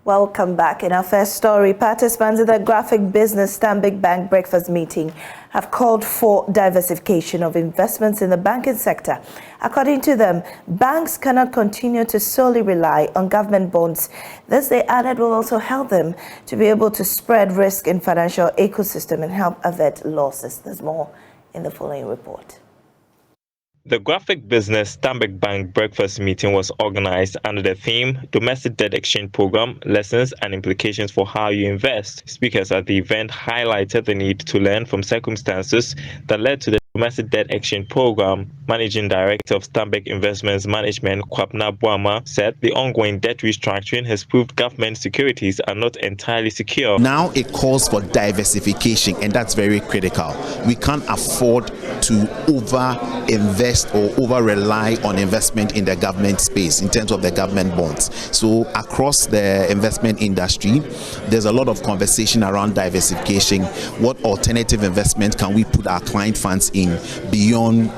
Welcome back. In our first story, participants in the Graphic Business Stanbic Bank breakfast meeting have called for diversification of investments in the banking sector. According to them, banks cannot continue to solely rely on government bonds. This, they added, will also help them to be able to spread risk in financial ecosystem and help avert losses. There's more in the following report. The Graphic Business Stanbic Bank breakfast meeting was organized under the theme Domestic Debt Exchange Program, Lessons and Implications for How You Invest. Speakers at the event highlighted the need to learn from circumstances that led to the Domestic Debt Exchange Program. Managing Director of Stanbic Investments Management, Kwabna Boama, said the ongoing debt restructuring has proved government securities are not entirely secure. Now it calls for diversification, and that's very critical. We can't afford to over-invest or over-rely on investment in the government space in terms of the government bonds. So across the investment industry, there's a lot of conversation around diversification. What alternative investment can we put our client funds in beyond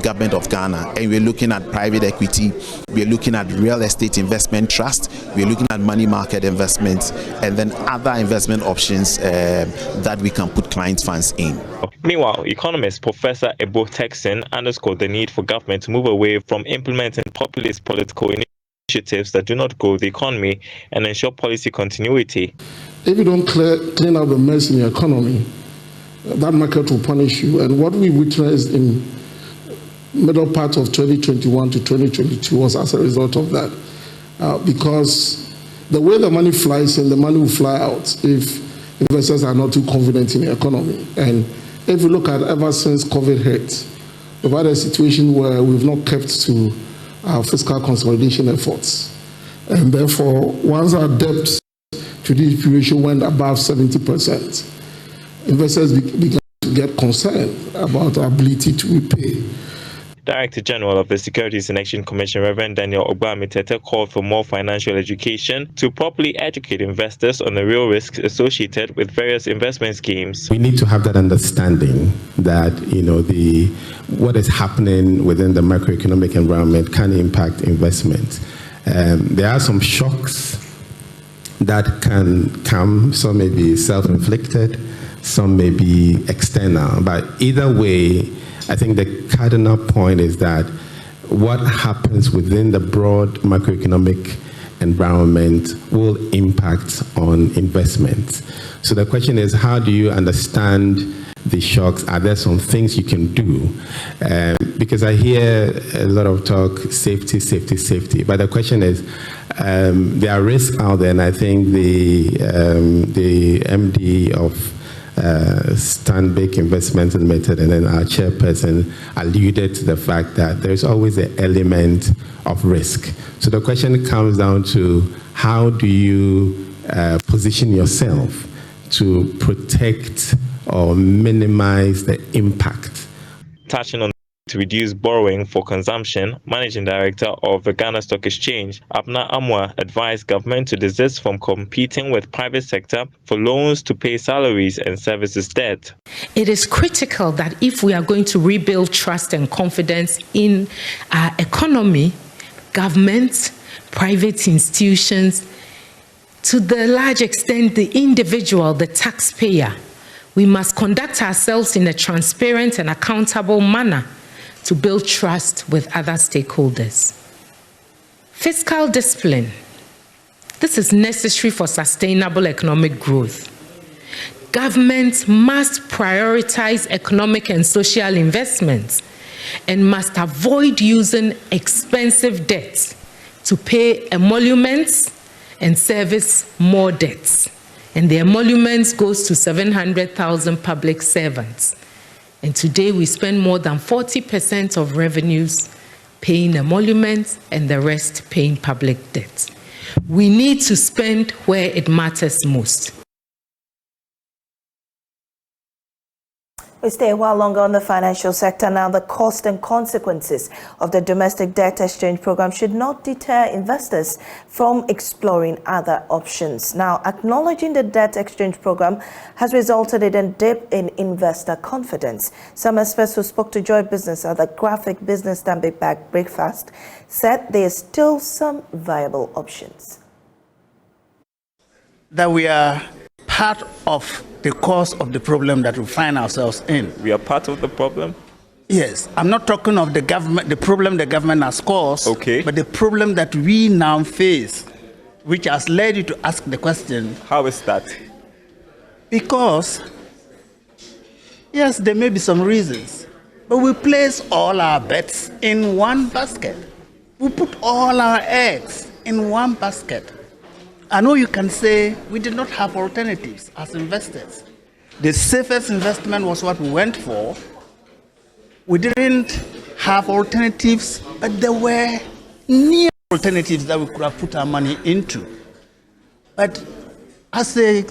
government of Ghana? And we're looking at private equity, we're looking at real estate investment trust, we're looking at money market investments, and then other investment options that we can put client funds in. Meanwhile, economist Professor Ebo Texan underscored the need for government to move away from implementing populist political initiatives that do not grow the economy and ensure policy continuity. If you don't clean up the mess in your economy, that market will punish you. And what we witnessed in middle part of 2021 to 2022 was as a result of that. Because the way the money flies in, the money will fly out if investors are not too confident in the economy. And if you look at ever since COVID hit, we've had a situation where we've not kept to our fiscal consolidation efforts. And therefore, once our debt to GDP ratio went above 70%, investors began to get concerned about our ability to repay. Director General of the Securities and Exchange Commission, Reverend Daniel Ogbamitete, called for more financial education to properly educate investors on the real risks associated with various investment schemes. We need to have that understanding that, what is happening within the macroeconomic environment can impact investment. There are some shocks that can come. Some may be self-inflicted, some may be external, but either way, I think the cardinal point is that what happens within the broad macroeconomic environment will impact on investments. So the question is, how do you understand the shocks? Are there some things you can do? Because I hear a lot of talk, safety, safety, safety. But the question is, there are risks out there, and I think the MD of Stanbic Investments Limited and then our chairperson alluded to the fact that there's always an element of risk. So the question comes down to, how do you position yourself to protect or minimize the impact? Touching on to reduce borrowing for consumption, Managing Director of the Ghana Stock Exchange, Abna Amwa, advised government to desist from competing with private sector for loans to pay salaries and services debt. It is critical that if we are going to rebuild trust and confidence in our economy, government, private institutions, to the large extent the individual, the taxpayer, we must conduct ourselves in a transparent and accountable manner to build trust with other stakeholders. Fiscal discipline. This is necessary for sustainable economic growth. Government must prioritize economic and social investments and must avoid using expensive debts to pay emoluments and service more debts. And the emoluments goes to 700,000 public servants. And today we spend more than 40% of revenues paying emoluments and the rest paying public debt. We need to spend where it matters most. We stay a while longer on the financial sector now. The cost and consequences of the Domestic Debt Exchange Program should not deter investors from exploring other options. Now, acknowledging the Debt Exchange Program has resulted in a dip in investor confidence. Some experts who spoke to Joy Business at the Graphic Business Stanbic Bank breakfast said there are still some viable options. that we are part of the cause of the problem that we find ourselves in. We are part of the problem? Yes, I'm not talking of the government, the problem the government has caused, okay, but the problem that we now face, which has led you to ask the question. How is that? Because, yes, there may be some reasons, but we place all our bets in one basket. We put all our eggs in one basket. I know you can say we did not have alternatives as investors. The safest investment was what we went for. We didn't have alternatives, but there were near alternatives that we could have put our money into. But as a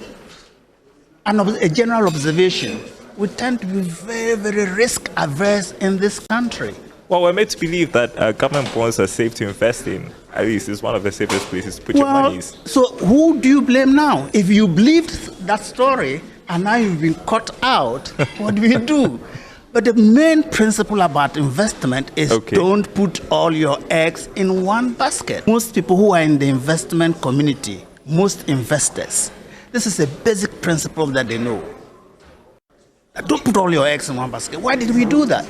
general observation, we tend to be very, very risk averse in this country. Well, we're made to believe that government bonds are safe to invest in. At least it's one of the safest places to put your monies. So who do you blame now? If you believed that story and now you've been caught out, what do you do? But the main principle about investment is don't put all your eggs in one basket. Most people who are in the investment community, most investors, this is a basic principle that they know. Don't put all your eggs in one basket. Why did we do that?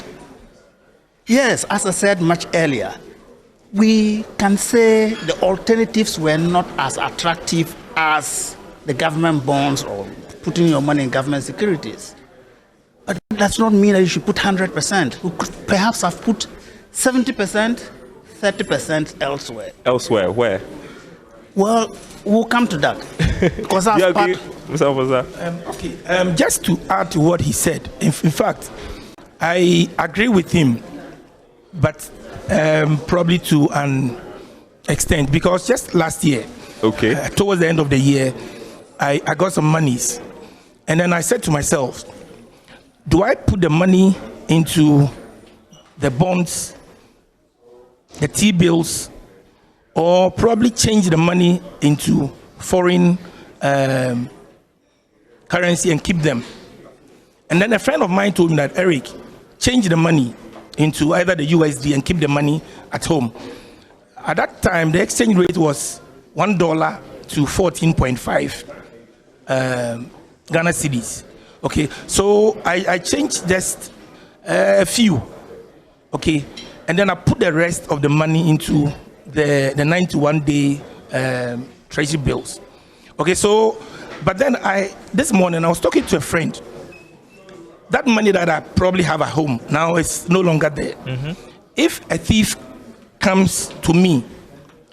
Yes, as I said much earlier, we can say the alternatives were not as attractive as the government bonds or putting your money in government securities. But that does not mean that you should put 100%. We could perhaps have put 70%, 30% elsewhere. Elsewhere, where? Well, we'll come to that. Because do you agree, Mr. Officer? Just to add to what he said, in fact, I agree with him, but probably to an extent, because just last year, towards the end of the year, I got some monies, and then I said to myself, do I put the money into the bonds, the T-bills, or probably change the money into foreign currency and keep them? And then a friend of mine told me that, Eric, change the money into either the USD and keep the money at home. At that time, the exchange rate was $1 to 14.5 Ghana cedis. Okay, so I changed just a few, okay, and then I put the rest of the money into the 91-day treasury bills. Okay, so, but then this morning I was talking to a friend. That money that I probably have at home now is no longer there. If a thief comes to me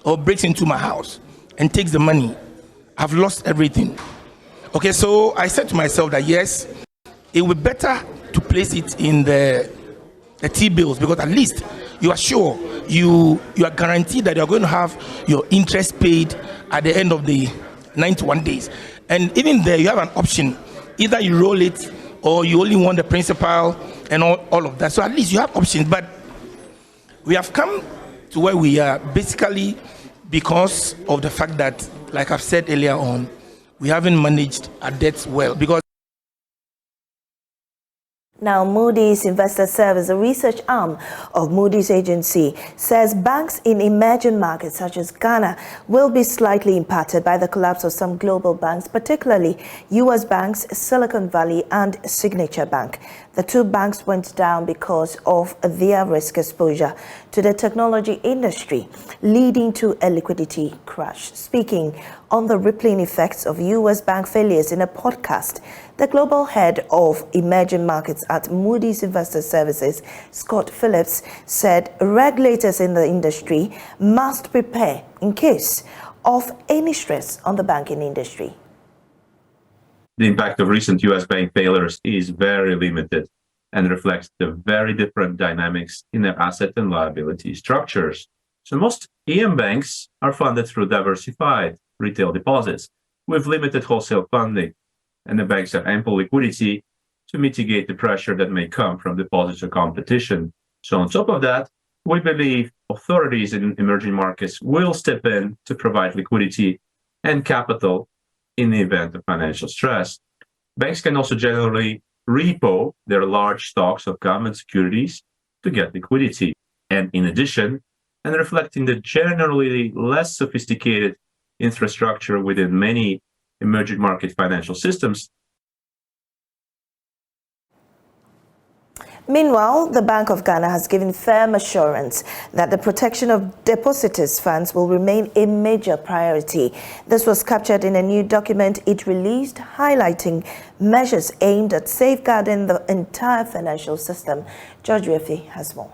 or breaks into my house and takes the money, I've lost everything. Okay, so I said to myself that yes, it would be better to place it in the T-bills, because at least you are sure, you are guaranteed that you're going to have your interest paid at the end of the 91 days. And even there, you have an option. Either you roll it or you only want the principal and all of that. So at least you have options. But we have come to where we are basically because of the fact that, like I've said earlier on, we haven't managed our debts well. Because now, Moody's Investor Service, a research arm of Moody's agency, says banks in emerging markets such as Ghana will be slightly impacted by the collapse of some global banks, particularly U.S. banks, Silicon Valley and Signature Bank. The two banks went down because of their risk exposure to the technology industry, leading to a liquidity crash. Speaking on the rippling effects of U.S. bank failures in a podcast, the global head of emerging markets at Moody's Investor Services, Scott Phillips, said regulators in the industry must prepare in case of any stress on the banking industry. The impact of recent U.S. bank failures is very limited and reflects the very different dynamics in their asset and liability structures. So most EM banks are funded through diversified retail deposits with limited wholesale funding, and the banks have ample liquidity to mitigate the pressure that may come from depositor competition. So on top of that, we believe authorities in emerging markets will step in to provide liquidity and capital in the event of financial stress. Banks can also generally repo their large stocks of government securities to get liquidity. And in addition, and reflecting the generally less sophisticated infrastructure within many emerging market financial systems. Meanwhile, the Bank of Ghana has given firm assurance that the protection of depositors' funds will remain a major priority. This was captured in a new document it released, highlighting measures aimed at safeguarding the entire financial system. George Refi has more.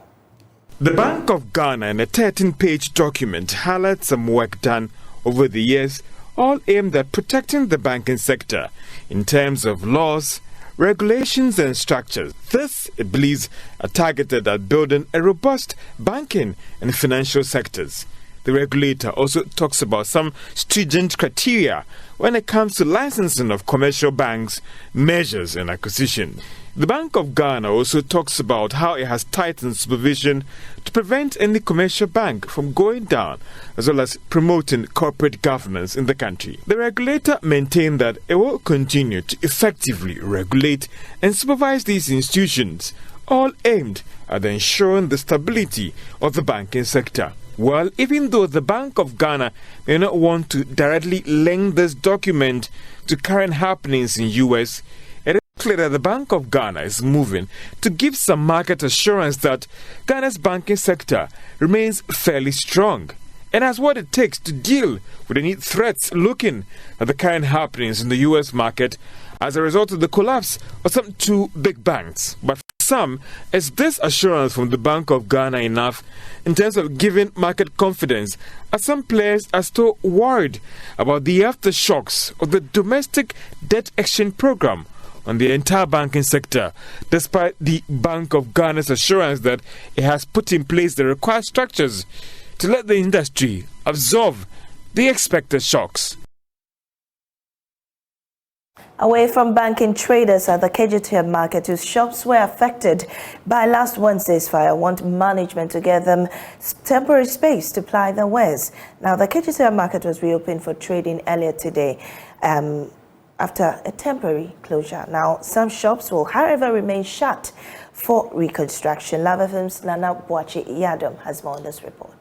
The Bank of Ghana, in a 13-page document, highlights some work done over the years, all aimed at protecting the banking sector in terms of laws, regulations and structures. This, it believes, are targeted at building a robust banking and financial sectors. The regulator also talks about some stringent criteria when it comes to licensing of commercial banks, measures and acquisition. The Bank of Ghana also talks about how it has tightened supervision to prevent any commercial bank from going down, as well as promoting corporate governance in the country. The regulator maintained that it will continue to effectively regulate and supervise these institutions, all aimed at ensuring the stability of the banking sector. Well, even though the Bank of Ghana may not want to directly link this document to current happenings in US, it is clear that the Bank of Ghana is moving to give some market assurance that Ghana's banking sector remains fairly strong and has what it takes to deal with any threats looking at the current happenings in the US market as a result of the collapse of some two big banks. But for some, is this assurance from the Bank of Ghana enough in terms of giving market confidence, as some players are still worried about the aftershocks of the domestic debt exchange program on the entire banking sector, despite the Bank of Ghana's assurance that it has put in place the required structures to let the industry absorb the expected shocks. Away from banking, traders at the Kejetia Market whose shops were affected by last Wednesday's fire want management to give them temporary space to ply their wares. Now, the Kejetia Market was reopened for trading earlier today after a temporary closure. Now, some shops will, however, remain shut for reconstruction. Lava Films' Nana Boachi Yadom has more on this report.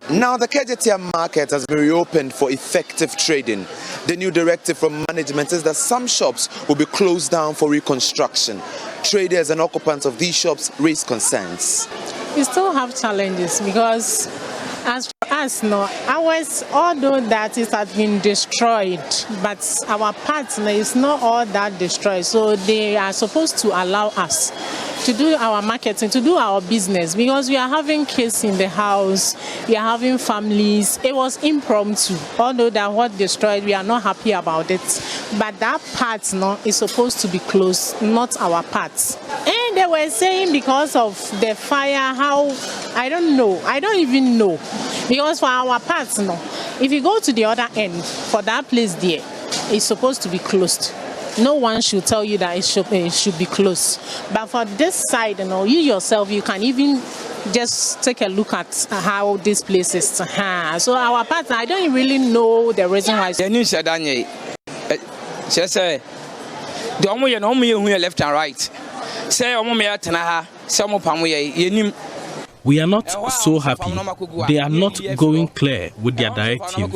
Now, the Kejetia Market has been reopened for effective trading. The new directive from management is that some shops will be closed down for reconstruction. Traders and occupants of these shops raise concerns. We still have challenges because, as for us, ours, although that it has been destroyed, but our partner is not all that destroyed. So they are supposed to allow us to do our marketing, to do our business, because we are having kids in the house, we are having families. It was impromptu, although that what destroyed, we are not happy about it. But that part is supposed to be closed, not our parts. And they were saying because of the fire, how, I don't know, I don't even know. Because for our parts, if you go to the other end, for that place there, it's supposed to be closed. No one should tell you that it should be closed. But for this side, you yourself, you can even just take a look at how this place is. So our partner, I don't really know the reason why. Left and right. We are not so happy. They are not going clear with their directive,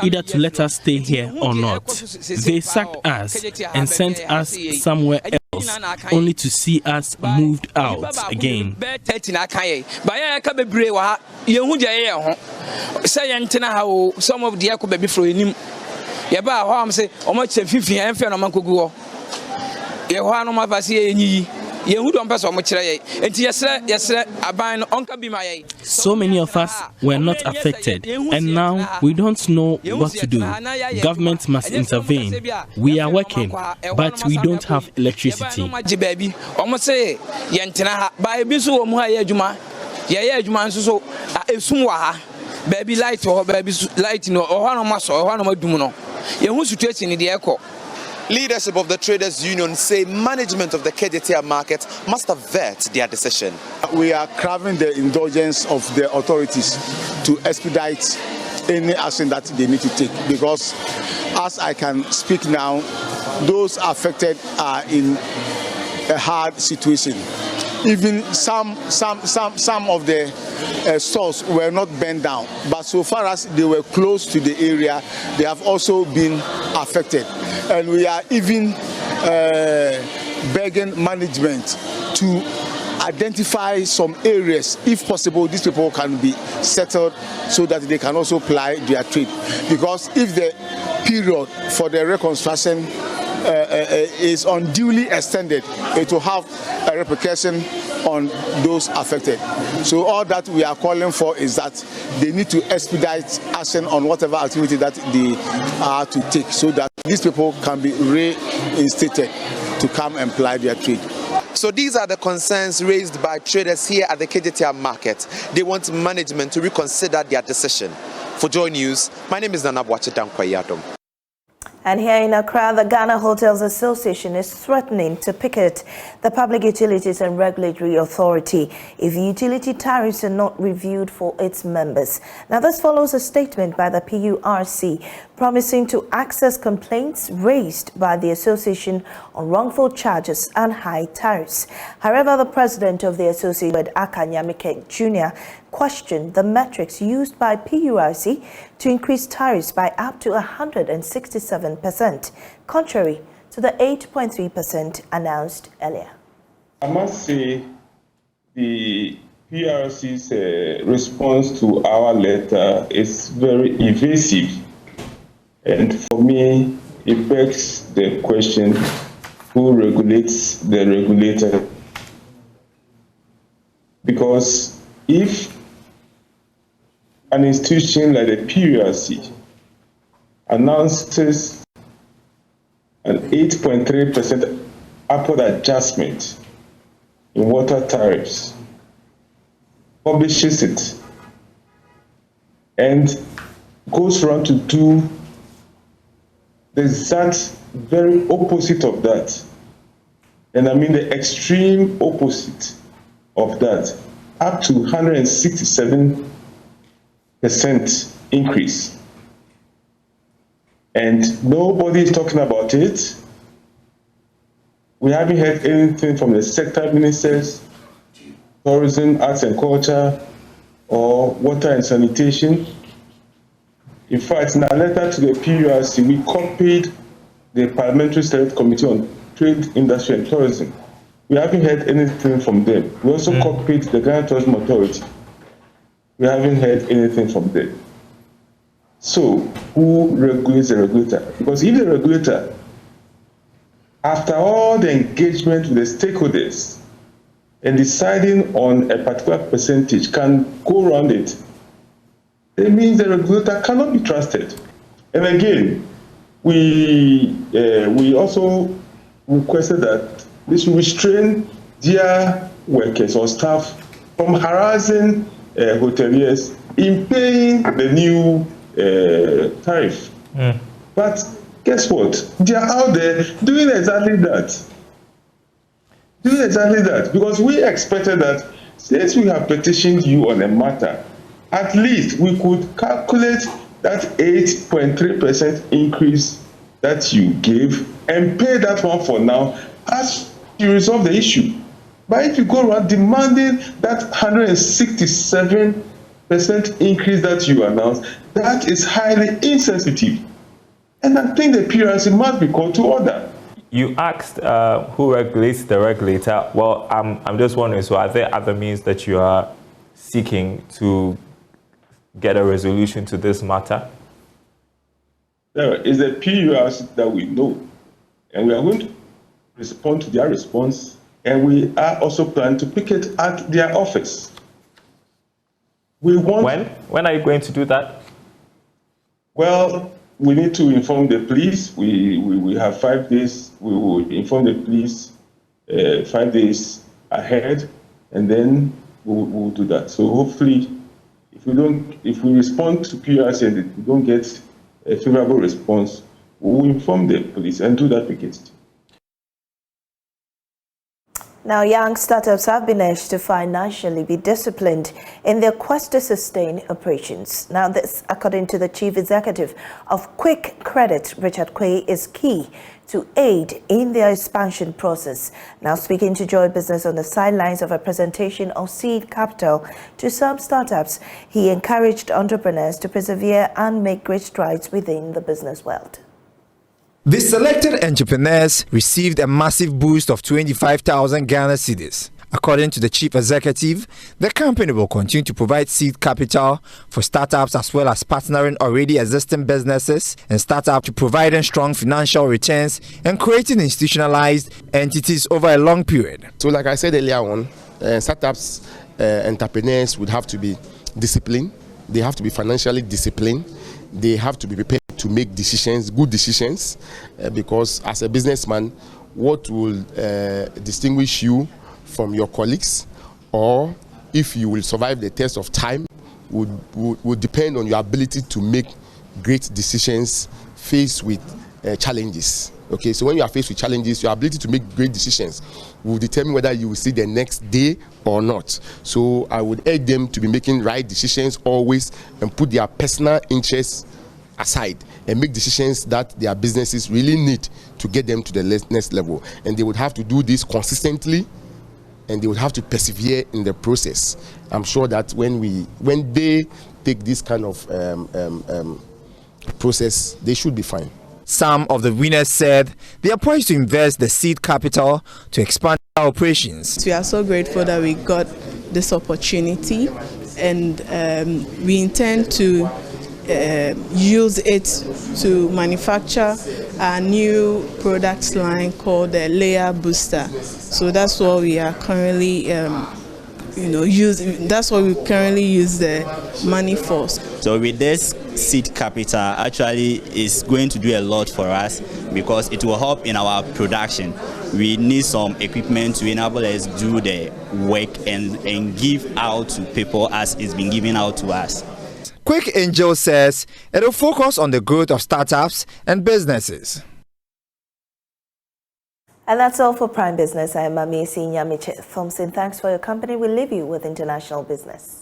either to let us stay here or not. They sacked us and sent us somewhere else, only to see us moved out again. Some of the baby for him. Yaba, how I'm saying, almost 50 and fair no go. So many of us were not affected, and now we don't know what to do. Government must intervene. We are working, but we don't have electricity. Leadership of the Traders Union say management of the Kejetia Market must avert their decision. We are craving the indulgence of the authorities to expedite any action that they need to take, because as I can speak now, those affected are in a hard situation. even some of the stores were not burned down, but so far as they were close to the area, they have also been affected. And we are even begging management to identify some areas, if possible, these people can be settled so that they can also ply their trade. Because if the period for the reconstruction is unduly extended, it will have a repercussion on those affected. So all that we are calling for is that they need to expedite action on whatever activity that they are to take so that these people can be reinstated to come and ply their trade. So these are the concerns raised by traders here at the Kejetia Market. They want management to reconsider their decision. For Joy News, my name is Nana Bwachetankwayadom. And here in Accra, the Ghana Hotels Association is threatening to picket the Public Utilities and Regulatory Authority if utility tariffs are not reviewed for its members. Now, this follows a statement by the PURC promising to access complaints raised by the association on wrongful charges and high tariffs. However, the president of the association, Esi Nyamekye Jr., questioned the metrics used by PURC to increase tariffs by up to 167%, contrary to the 8.3% announced earlier. I must say the PURC's response to our letter is very evasive. And for me, it begs the question, who regulates the regulator? Because if an institution like the PURC announces an 8.3% upward adjustment in water tariffs, publishes it, and goes around to do the exact very opposite of that, and I mean the extreme opposite of that, up to 167% increase, and nobody is talking about it. We haven't heard anything from the sector ministers, tourism, arts and culture, or water and sanitation. In fact, in our letter to the PURC, we copied the Parliamentary Select Committee on Trade, Industry and Tourism. We haven't heard anything from them. We also copied the Ghana Tourism Authority. We haven't heard anything from them. So, who regulates the regulator? Because if the regulator, after all the engagement with the stakeholders and deciding on a particular percentage, can go around it, it means the regulator cannot be trusted. And again, we also requested that they should restrain their workers or staff from harassing hoteliers in paying the new tariff. But guess what? They are out there doing exactly that. Because we expected that since we have petitioned you on a matter, at least we could calculate that 8.3% increase that you gave and pay that one for now as you resolve the issue. But if you go around demanding that 167% increase that you announced, that is highly insensitive. And I think the PURC must be called to order. You asked who regulates the regulator. Well, I'm just wondering, so are there other means that you are seeking to get a resolution to this matter? There is a PURC that we know, and we are going to respond to their response, and we are also planning to picket at their office. When are you going to do that? Well, we need to inform the police. We have 5 days. We will inform the police 5 days ahead, and then we'll do that. So hopefully, if we respond to PURC and we don't get a favorable response, we will inform the police and do that picket. Now, young startups have been urged to financially be disciplined in their quest to sustain operations. Now, this, according to the Chief Executive of Quick Credit, Richard Quay, is key to aid in their expansion process. Now, speaking to Joy Business on the sidelines of a presentation of seed capital to some startups, he encouraged entrepreneurs to persevere and make great strides within the business world. The selected entrepreneurs received a massive boost of 25,000 Ghana cedis. According to the chief executive, the company will continue to provide seed capital for startups as well as partnering already existing businesses and startups to providing strong financial returns and creating institutionalized entities over a long period. So like I said earlier on, startups, entrepreneurs would have to be disciplined. They have to be financially disciplined. They have to be prepared to make decisions, good decisions, because as a businessman, what will distinguish you from your colleagues, or if you will survive the test of time, would depend on your ability to make great decisions faced with challenges. Okay, so when you are faced with challenges, your ability to make great decisions will determine whether you will see the next day or not. So I would urge them to be making right decisions always and put their personal interests aside and make decisions that their businesses really need to get them to the next level. And they would have to do this consistently, and they would have to persevere in the process. I'm sure that when they take this kind of process, they should be fine. Some of the winners said they are poised to invest the seed capital to expand our operations. We are so grateful that we got this opportunity, and we intend to use it to manufacture a new product line called the Layer Booster. So that's what we are currently that's what we currently use the money for. So with this seed capital, actually is going to do a lot for us because it will help in our production. We need some equipment to enable us do the work and give out to people as it's been given out to us. Quick Angel says it will focus on the growth of startups and businesses. And that's all for Prime Business. I am Maame Esi Nyamekye Thompson. Thanks for your company. We'll leave you with international business.